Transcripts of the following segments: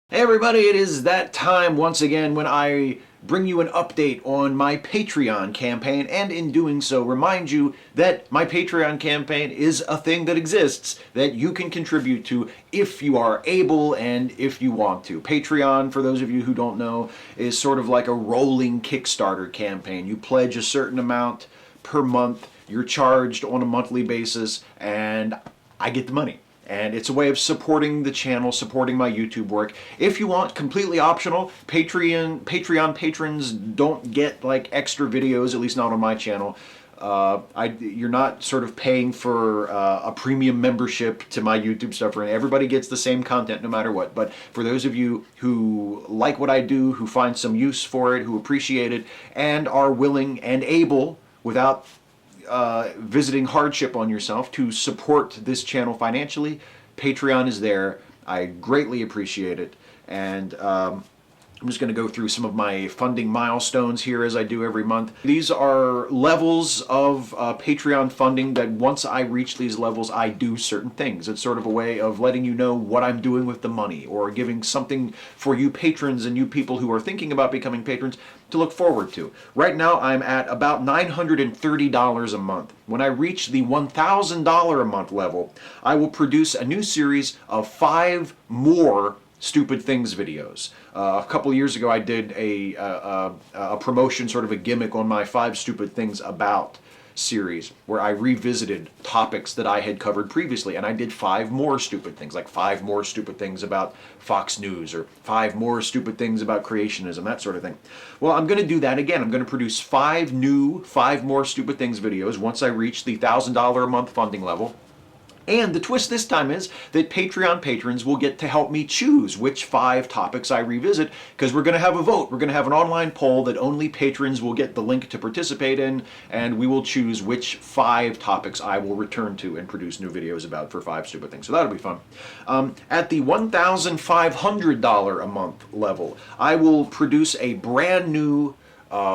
Hey everybody, it is that time once again when I bring you an update on my Patreon campaign, and in doing so remind you that my Patreon campaign is a thing that exists that you can contribute to if you are able and if you want to. Patreon, for those of you who don't know, is sort of like a rolling Kickstarter campaign. You pledge a certain amount per month, you're charged on a monthly basis, and I get the money. And it's a way of supporting the channel, supporting my YouTube work. If you want, completely optional, Patreon patrons don't get like extra videos, at least not on my channel. You're not sort of paying for a premium membership to my YouTube stuff. Everybody gets the same content no matter what. But for those of you who like what I do, who find some use for it, who appreciate it, and are willing and able, without visiting hardship on yourself, to support this channel financially, Patreon is there. I greatly appreciate it. And I'm just going to go through some of my funding milestones here as I do every month. These are levels of Patreon funding that once I reach these levels, I do certain things. It's sort of a way of letting you know what I'm doing with the money, or giving something for you patrons and you people who are thinking about becoming patrons to look forward to. Right now, I'm at about $930 a month. When I reach the $1,000 a month level, I will produce a new series of 5 more Stupid Things videos. A couple years ago I did a promotion, sort of a gimmick, on my 5 Stupid Things About series, where I revisited topics that I had covered previously, and I did 5 more stupid things, like 5 more stupid things about Fox News, or 5 more stupid things about creationism, that sort of thing. Well, I'm going to do that again. I'm going to produce 5 more Stupid Things videos once I reach the $1,000 a month funding level. And the twist this time is that Patreon patrons will get to help me choose which 5 topics I revisit, because we're going to have a vote. We're going to have an online poll that only patrons will get the link to participate in, and we will choose which 5 topics I will return to and produce new videos about for 5 Stupid Things. So that'll be fun. At the $1,500 a month level, I will produce a brand new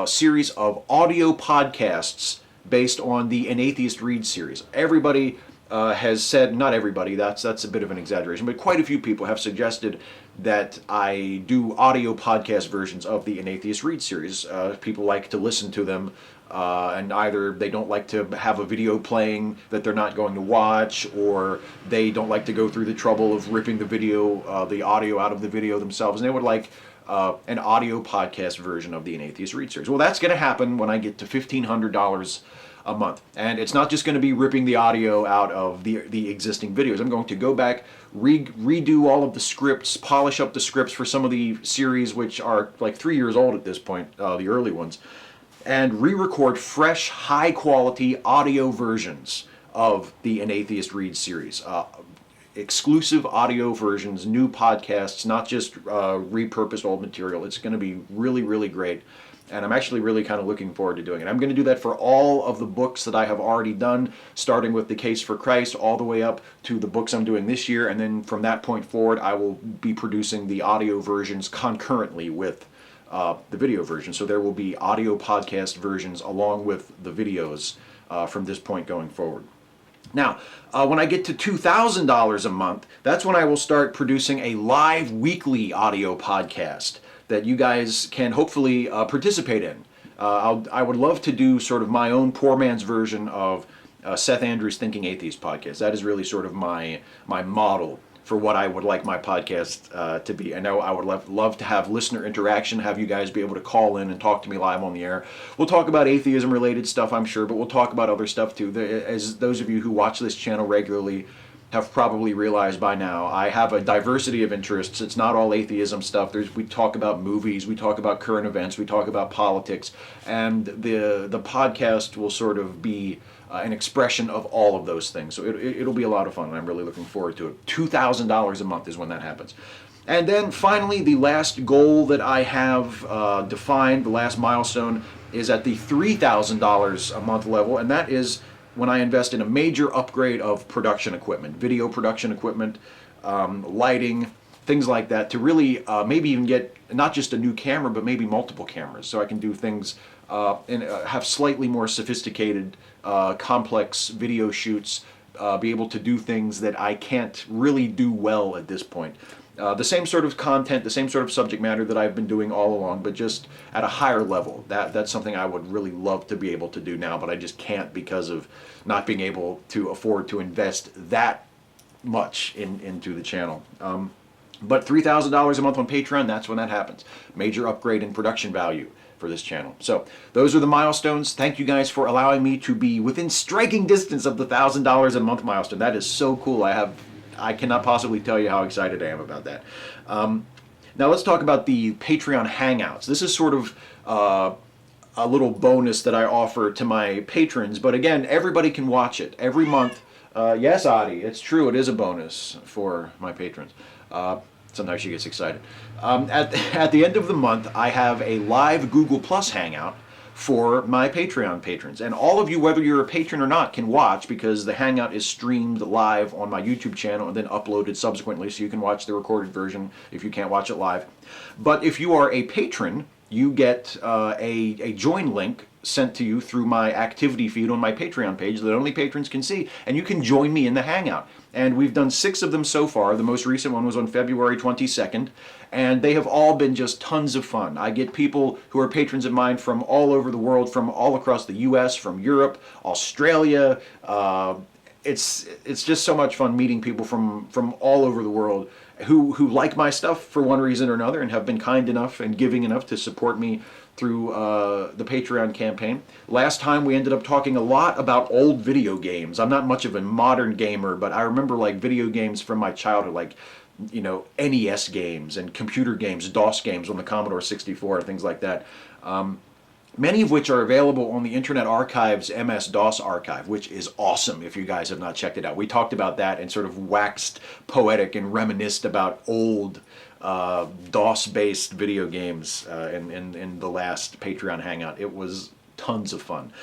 series of audio podcasts based on the An Atheist Reads series. Everybody has said, not everybody, that's a bit of an exaggeration, but quite a few people have suggested that I do audio podcast versions of the An Atheist Reads series. People like to listen to them, and either they don't like to have a video playing that they're not going to watch, or they don't like to go through the trouble of ripping the audio out of the video themselves, and they would like an audio podcast version of the An Atheist Reads series. Well, that's going to happen when I get to $1,500 a month. And it's not just going to be ripping the audio out of the existing videos. I'm going to go back, redo all of the scripts, polish up the scripts for some of the series, which are like 3 years old at this point, the early ones, and re-record fresh, high-quality audio versions of the An Atheist Reads series. Exclusive audio versions, new podcasts, not just repurposed old material. It's going to be really, really great. And I'm actually really kind of looking forward to doing it. I'm going to do that for all of the books that I have already done, starting with The Case for Christ all the way up to the books I'm doing this year. And then from that point forward, I will be producing the audio versions concurrently with the video version. So there will be audio podcast versions along with the videos from this point going forward. Now, when I get to $2,000 a month, that's when I will start producing a live weekly audio podcast that you guys can hopefully participate in. I would love to do sort of my own poor man's version of Seth Andrews' Thinking Atheist podcast. That is really sort of my model for what I would like my podcast to be. I know I would love to have listener interaction, have you guys be able to call in and talk to me live on the air. We'll talk about atheism-related stuff, I'm sure, but we'll talk about other stuff too. As those of you who watch this channel regularly have probably realized by now, I have a diversity of interests. It's not all atheism stuff. We talk about movies, we talk about current events, we talk about politics, and the podcast will sort of be an expression of all of those things. So it'll be a lot of fun, and I'm really looking forward to it. $2,000 a month is when that happens. And then finally, the last goal that I have defined, the last milestone, is at the $3,000 a month level, and that is when I invest in a major upgrade of production equipment, video production equipment, lighting, things like that, to really maybe even get not just a new camera, but maybe multiple cameras, so I can do things and have slightly more sophisticated, complex video shoots, be able to do things that I can't really do well at this point. The same sort of content, the same sort of subject matter that I've been doing all along, but just at a higher level. That's something I would really love to be able to do now, but I just can't because of not being able to afford to invest that much into the channel. But $3,000 a month on Patreon, that's when that happens. Major upgrade in production value for this channel. So those are the milestones. Thank you guys for allowing me to be within striking distance of the $1,000 a month milestone. That is so cool. I cannot possibly tell you how excited I am about that. Now let's talk about the Patreon Hangouts. This is sort of a little bonus that I offer to my patrons, but again, everybody can watch it every month. Yes, Adi, it's true. It is a bonus for my patrons. Sometimes she gets excited. At the end of the month, I have a live Google Plus Hangout for my Patreon patrons. And all of you, whether you're a patron or not, can watch because the Hangout is streamed live on my YouTube channel and then uploaded subsequently, so you can watch the recorded version if you can't watch it live. But if you are a patron, you get a join link sent to you through my activity feed on my Patreon page that only patrons can see, and you can join me in the Hangout. And we've done 6 of them so far. The most recent one was on February 22nd, and they have all been just tons of fun. I get people who are patrons of mine from all over the world, from all across the US, from Europe, Australia. It's just so much fun meeting people from all over the world who like my stuff for one reason or another and have been kind enough and giving enough to support me through the Patreon campaign. Last time we ended up talking a lot about old video games. I'm not much of a modern gamer, but I remember like video games from my childhood, like, you know, NES games and computer games, DOS games on the Commodore 64 and things like that. Many of which are available on the Internet Archive's MS-DOS archive, which is awesome if you guys have not checked it out. We talked about that and sort of waxed poetic and reminisced about old DOS-based video games in the last Patreon Hangout. It was tons of fun.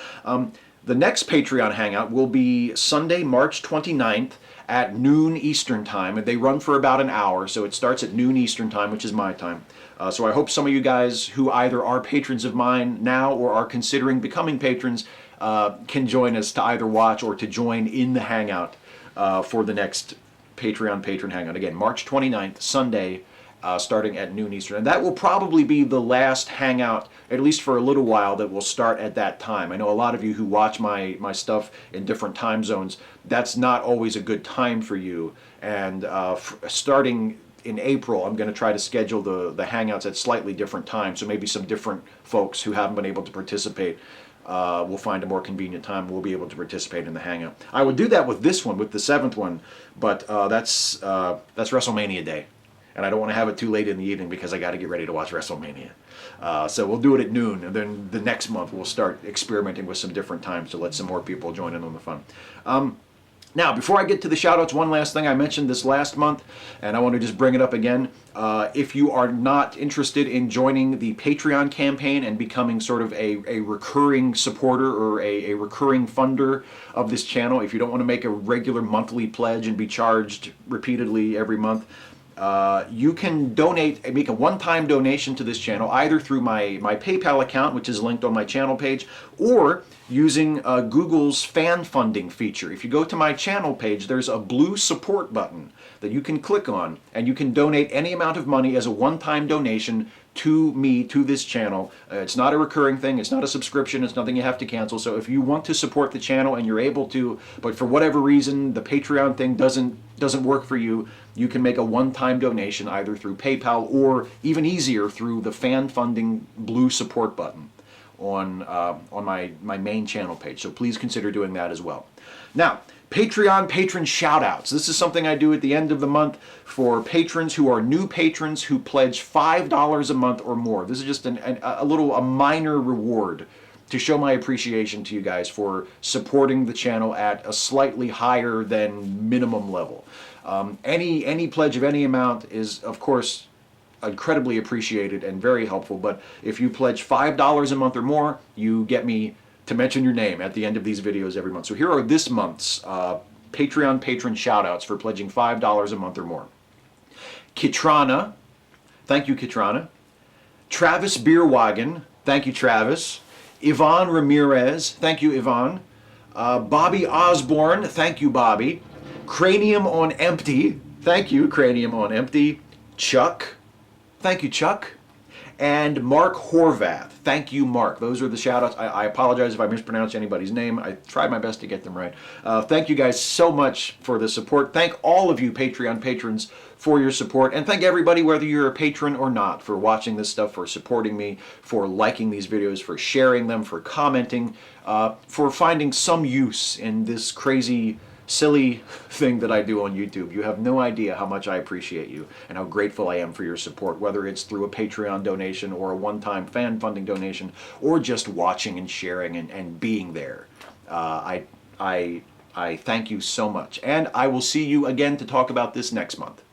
The next Patreon Hangout will be Sunday, March 29th at noon Eastern Time. They run for about an hour, so it starts at noon Eastern Time, which is my time. So I hope some of you guys who either are patrons of mine now or are considering becoming patrons can join us to either watch or to join in the Hangout for the next Patreon Patron Hangout. Again, March 29th, Sunday, starting at noon Eastern. And that will probably be the last Hangout, at least for a little while, that will start at that time. I know a lot of you who watch my stuff in different time zones, that's not always a good time for you. And starting in April, I'm going to try to schedule the Hangouts at slightly different times, so maybe some different folks who haven't been able to participate will find a more convenient time and we'll be able to participate in the Hangout. I would do that with this one, with the 7th one, but that's WrestleMania Day. And I don't want to have it too late in the evening because I got to get ready to watch WrestleMania. So we'll do it at noon, and then the next month we'll start experimenting with some different times to let some more people join in on the fun. Now, before I get to the shoutouts, one last thing I mentioned this last month, and I want to just bring it up again. If you are not interested in joining the Patreon campaign and becoming sort of a recurring supporter or a recurring funder of this channel, if you don't want to make a regular monthly pledge and be charged repeatedly every month, you can donate, make a one-time donation to this channel either through my PayPal account, which is linked on my channel page, or using Google's fan funding feature. If you go to my channel page, there's a blue support button that you can click on, and you can donate any amount of money as a one-time donation to me, to this channel. It's not a recurring thing, it's not a subscription, it's nothing you have to cancel. So if you want to support the channel and you're able to, but for whatever reason the Patreon thing doesn't work for you, you can make a one-time donation either through PayPal or, even easier, through the fan funding blue support button on my main channel page. So please consider doing that as well. Now, Patreon patron shoutouts. This is something I do at the end of the month for patrons who are new patrons who pledge $5 a month or more. This is just a minor reward to show my appreciation to you guys for supporting the channel at a slightly higher than minimum level. Any pledge of any amount is, of course, incredibly appreciated and very helpful, but if you pledge $5 a month or more, you get me to mention your name at the end of these videos every month. So here are this month's Patreon patron shoutouts for pledging $5 a month or more. Kitrana, thank you Kitrana. Travis Beerwagon, thank you Travis. Yvonne Ramirez, thank you Yvonne. Bobby Osborne, thank you Bobby. Cranium on Empty, thank you Cranium on Empty. Chuck. Thank you, Chuck. And Mark Horvath. Thank you, Mark. Those are the shout-outs. I apologize if I mispronounce anybody's name. I tried my best to get them right. Thank you guys so much for the support. Thank all of you Patreon patrons for your support. And thank everybody, whether you're a patron or not, for watching this stuff, for supporting me, for liking these videos, for sharing them, for commenting, for finding some use in this crazy, silly thing that I do on YouTube. You have no idea how much I appreciate you and how grateful I am for your support, whether it's through a Patreon donation or a one-time fan funding donation or just watching and sharing and being there. I thank you so much. And I will see you again to talk about this next month.